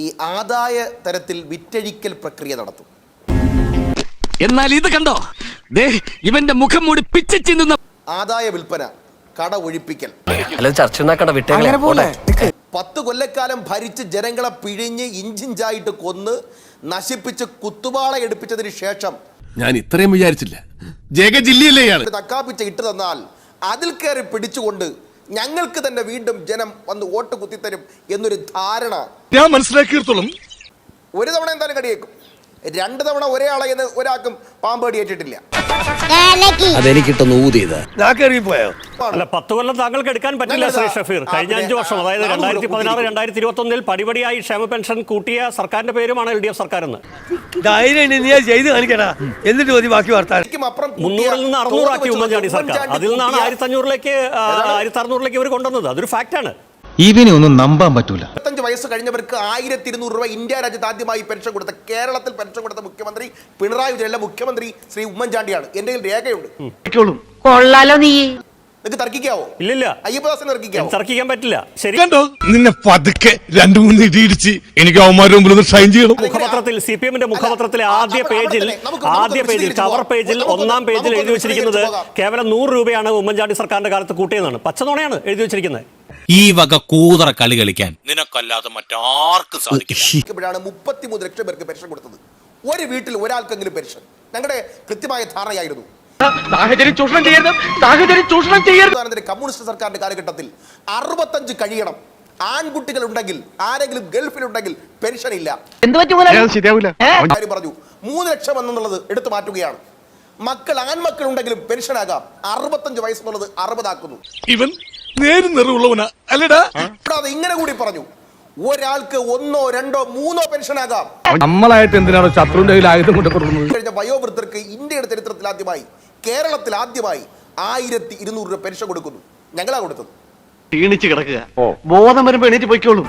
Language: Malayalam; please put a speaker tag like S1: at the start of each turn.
S1: ഈ ആദായ തരത്തിൽ വിറ്റഴിക്കൽ പ്രക്രിയ നടത്തും.
S2: എന്നാൽ ഇത് കണ്ടോ, ഇവന്റെ മുഖം മൂടി പിച്ച് ചിന്തുന്ന
S1: ആദായ വിൽപ്പന, കട ഒഴിപ്പിക്കൽ. 10 കൊല്ലക്കാലം ഭരിച്ച് ജനങ്ങളെ പിഴിഞ്ഞ് ഇഞ്ചിഞ്ചായിട്ട് കൊന്ന് നശിപ്പിച്ച് കുത്തുവാള എടുപ്പിച്ചതിന് ശേഷം
S3: ഞാൻ ഇത്രയും വിചാരിച്ചില്ല. ജഗജില്ലയിലെ
S1: തക്കാപ്പിച്ച ഇട്ട് തന്നാൽ അതിൽ കയറി പിടിച്ചുകൊണ്ട് ഞങ്ങൾക്ക് തന്നെ വീണ്ടും ജനം വന്ന് വോട്ട് കുത്തിത്തരും എന്നൊരു ധാരണ
S3: ഞാൻ മനസ്സിലാക്കിയിടത്തോളം
S1: ഒരു തവണ എന്തായാലും കടിയേക്കും. 2 തവണ ഒരേ ആളെ ഒരാൾക്കും പാമ്പ് കടിയേറ്റിട്ടില്ല.
S2: അതെനിക്കിട്ടൊന്ന് ഊതിയത്
S4: അല്ല, 10 കൊല്ലം താങ്കൾക്ക് എടുക്കാൻ പറ്റില്ല ശ്രീ ഷഫീർ. കഴിഞ്ഞ 5 വർഷം, അതായത് 2016, 2021 പടിപടിയായി ക്ഷേമ പെൻഷൻ കൂട്ടിയ സർക്കാരിന്റെ പേരുമാണ് LDF സർക്കാർ എന്ന്.
S5: ചെയ്ത് കാണിക്കടാ, എന്നിട്ട് മതി ബാക്കി വർത്താനം.
S4: 300-ൽ നിന്ന് 600 ആക്കി ഉമ്മൻചാണ്ടി സർക്കാർ. അതിൽ നിന്നാണ് 1600-ലേക്ക് ഇവർ കൊണ്ടുവന്നത്. അതൊരു ഫാക്റ്റാണ്.
S6: ഇവനെ ഒന്നും നമ്പാൻ പറ്റൂല.
S1: 25 വയസ്സ് കഴിഞ്ഞവർക്ക് 1200 രൂപ ഇന്ത്യ രാജ്യത്ത് ആദ്യമായി പെൻഷൻ കൊടുത്ത, കേരളത്തിൽ പെൻഷൻ കൊടുത്ത മുഖ്യമന്ത്രി പിണറായി വിജയൻ, മുഖ്യമന്ത്രി ശ്രീ ഉമ്മൻചാണ്ടിയാണ്. എന്റെ രേഖയുണ്ട്.
S7: കൊള്ളാലോ നീ.
S1: നിങ്ങൾക്ക് തർക്കിക്കാവോ?
S4: ഇല്ല,
S1: അയ്യപ്പദാസിന്
S4: തർക്കിക്കാൻ പറ്റില്ല. ശരി,
S3: നിന്നെ പതുക്കെ 2-3 ഇടിയിടിച്ച് എനിക്ക് അവന്മാരുടെ മുമ്പിൽ ഷൈൻ ചെയ്യണം.
S4: മുഖപത്രത്തിൽ, CPM-ന്റെ മുഖപത്രത്തിലെ ആദ്യ പേജിൽ കവർ പേജിൽ 1-ാം പേജിൽ എഴുതി വെച്ചിരിക്കുന്നത് കേവലം 100 രൂപയാണ് ഉമ്മൻചാണ്ടി സർക്കാരിന്റെ കാലത്ത് കൂട്ടിയതാണ്. പച്ചനുണയാണ് എഴുതി വെച്ചിരിക്കുന്നത്.
S8: ഈ വക കൂതറ കളി കളിക്കാൻ നിനക്കല്ലാതെ മറ്റാർക്കും സാധിക്കില്ല.
S1: 33 ലക്ഷം പേർക്ക് പെൻഷൻ കൊടുത്തത്. ഒരു വീട്ടിൽ ഒരാൾക്കെങ്കിലും പെൻഷൻ. ഞങ്ങളുടെ കൃത്യമായ ധാരണയായിരുന്നു. കമ്മ്യൂണിസ്റ്റ് സർക്കാരിന്റെ കാലഘട്ടത്തിൽ 65 കഴിയണം. ആൺകുട്ടികൾ ഉണ്ടെങ്കിൽ, ആരെങ്കിലും ഗൾഫിലുണ്ടെങ്കിൽ പെൻഷൻ ഇല്ല. പറഞ്ഞു 3 ലക്ഷം എന്നുള്ളത് എടുത്തു മാറ്റുകയാണ്. ആൺമക്കൾ ഉണ്ടെങ്കിലും പെൻഷൻ ആകാം. 65 വയസ്സെന്നുള്ളത് 60 ആക്കുന്നു.
S3: ഇവൻ നേരും നിറവുള്ളവനാ അല്ലടാ.
S1: ഇങ്ങനെ കൂടി പറഞ്ഞു, ഒരാൾക്ക് 1, 2, 3 പെൻഷൻ ആകാം.
S6: നമ്മളായിട്ട് എന്തിനാണോ ശത്രുവിന്റെ കയ്യിൽ ആയുധം കൊണ്ട് കൊടുക്കുന്നത്?
S1: കഴിഞ്ഞ വയോവൃദ്ധർക്ക് ഇന്ത്യയുടെ ചരിത്രത്തിൽ ആദ്യമായി, കേരളത്തിൽ ആദ്യമായി 1200 രൂപ പെൻഷൻ കൊടുക്കുന്നു. ഞങ്ങളാ കൊടുത്തത്.
S5: ക്ഷീണിച്ച് കിടക്കുക, ബോധം വരുമ്പോ എണീറ്റ് പൊയ്ക്കോളും.